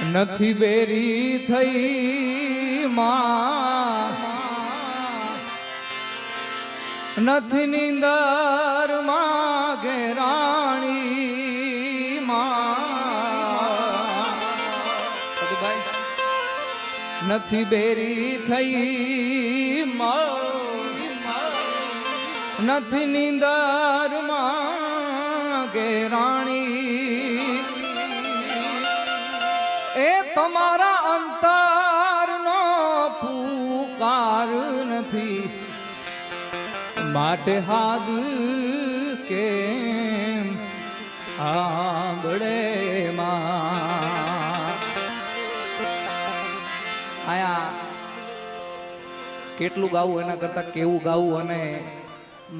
નથી બેરી થઈ માં, નથી નીંદર માં ઘેરાણી માં, નથી બેરી થઈ માં, નથી નીંદર માં ઘેરાણી, એ તમારા અંતરનો પુકાર નથી, માટે હાદ કેમ આંબળે માં. આયા કેટલું ગાવું એના કરતા કેવું ગાવું અને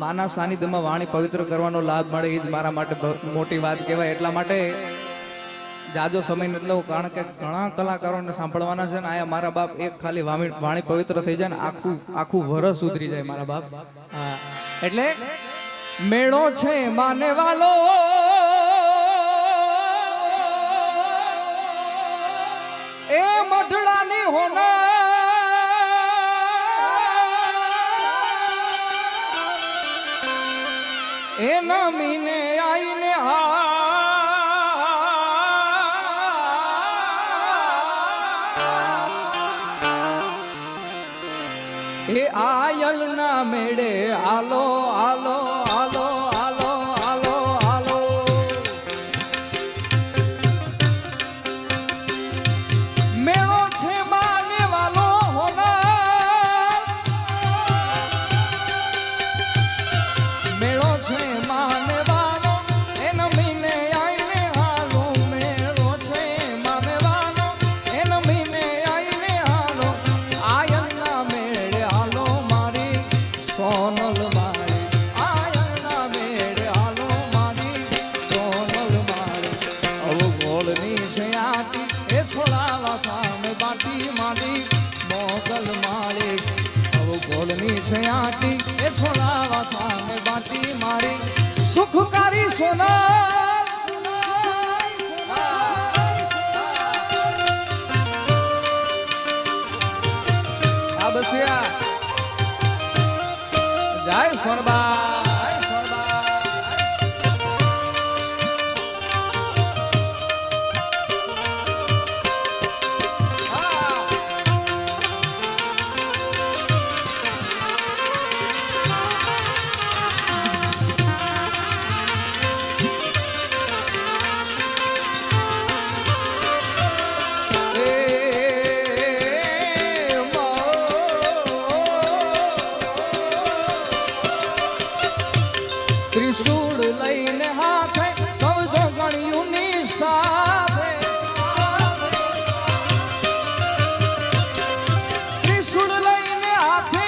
માના સાનિધ્યમાં વાણી પવિત્ર કરવાનો લાભ મળે એ જ મારા માટે મોટી વાત કહેવાય. એટલા માટે જાજો સમય નથી લઉં, કારણ કે ઘણા કલાકારોને સાંભળવાના છે ને આયા મારા બાપ એક ખાલી વાણી પવિત્ર થઈ જાય ને આખું વરસ ઉતરી જાય મારા બાપ. હા, એટલે મેળો છે માને વાલો, એ મઢડાની હોના, એ નમીને આઈને એ આયલ ના મેળે આલો આલો આલો આલો આલો આલો, મેળો છે માને વાલો હોના, મેળો છે માને વાલો, એ નમીને આઈને હાલો, મેળો છે માને વાલો, એ નમીને આઈને હાલો, આયલ ના મેળે સોનલ મારી, આયના મેળે આલો મારી સોનલ મારી, અવગોળની છે આટી એ છોડાવા થામે બાટી મારી મોગલ મારી, અવગોળની છે આટી એ છોડાવા થામે બાટી મારી સુખકારી સોના. આ બસિયા જય સોનબા. ત્રિશૂળ લઈને હાથે સૌજો ગણ્યુંની સાથે, ત્રિશૂળ લઈને હાથે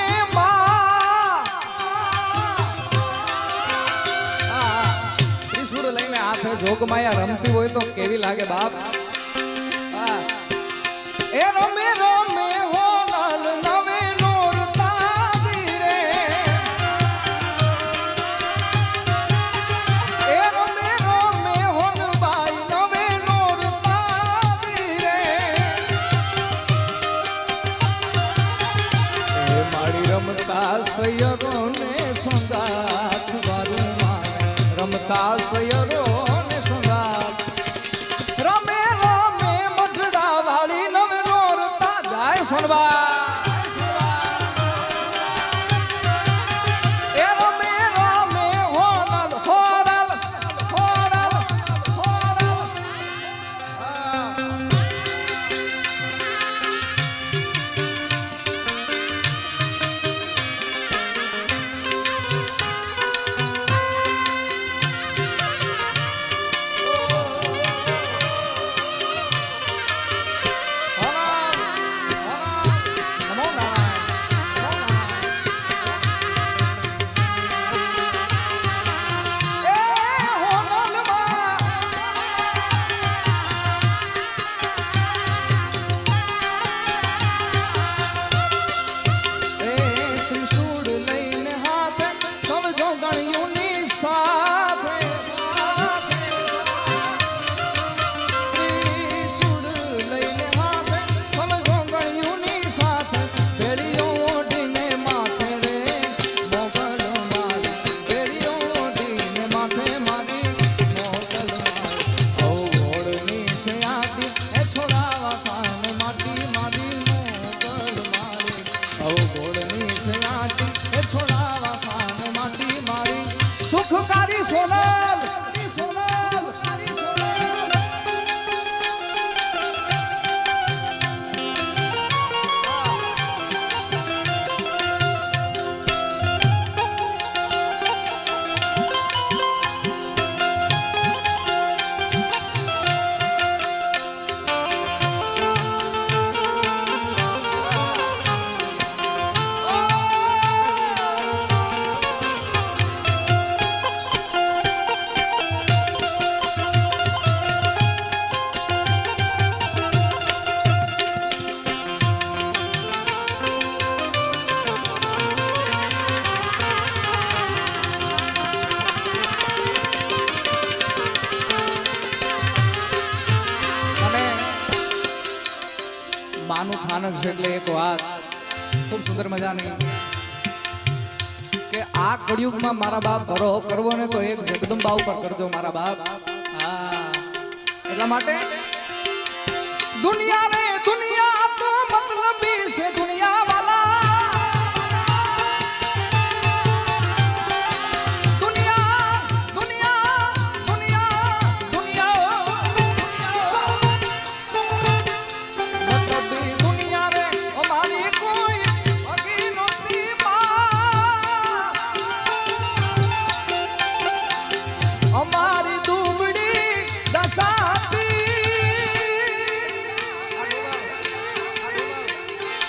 ત્રિશૂળ લઈને હાથે જોગમાયા રમતી હોય તો કેવી લાગે બાપ. એ રમે રમે હોનલ નવે નોર તારી રે, એ રમે રમે હોન બાઈ નવે નોર તારી રે, એ મારી રમતા સયરો ને સંગાથ વારું માને, રમતા સયરો ને સંગાથ, રમે રમે મઢડા વાળી નવે નોર તા જાય સોનબા. માનું થાનક છે એટલે એક વાત ખૂબ સુંદર મજાની કે આ કળિયુગમાં મારા બાપ ભરો કરવો ને તો એક જગદંબા ઉપર કરજો મારા બાપ. હા એટલા માટે દુનિયા રે દુનિયા તો મતલબી છે દુનિયા વાલા.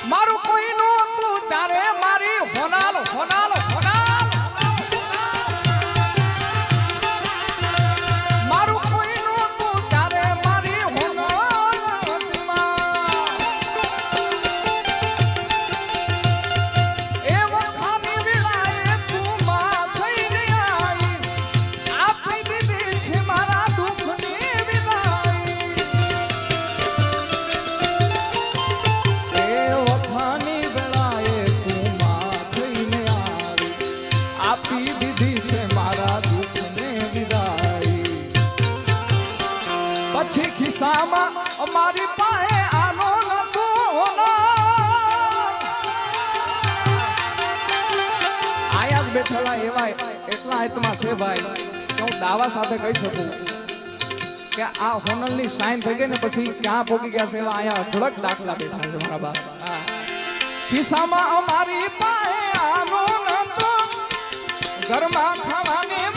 મારું કોઈ નું તું તારે મારી હોનાલ હોનાલ હોનાલ મારું કોઈ નું તું તારે મારી હોનાલ એ વખાની વિલાએ તું માં થઈને આવી આપી દીધી છે મારા દુઃખની વિલાઈ. આપી દીધી છે મારા દુઃખને વિદાય. પછી ખિસ્સામાં અમારી પાસે આનો નતો આયા જ બેઠેલા એવા એટલા આત્મા છે ભાઈ કે હું દાવા સાથે કહી શકું કે આ હોનલની સાઈન થઈ ગઈ ને પછી ક્યાં પોકી ગયા છે એવા આયા અઢળક દાખલા બેઠા છે મારા બાપ. ખિસ્સામાં અમારી પાસે આનો નતો ઘરમાં ખાવાની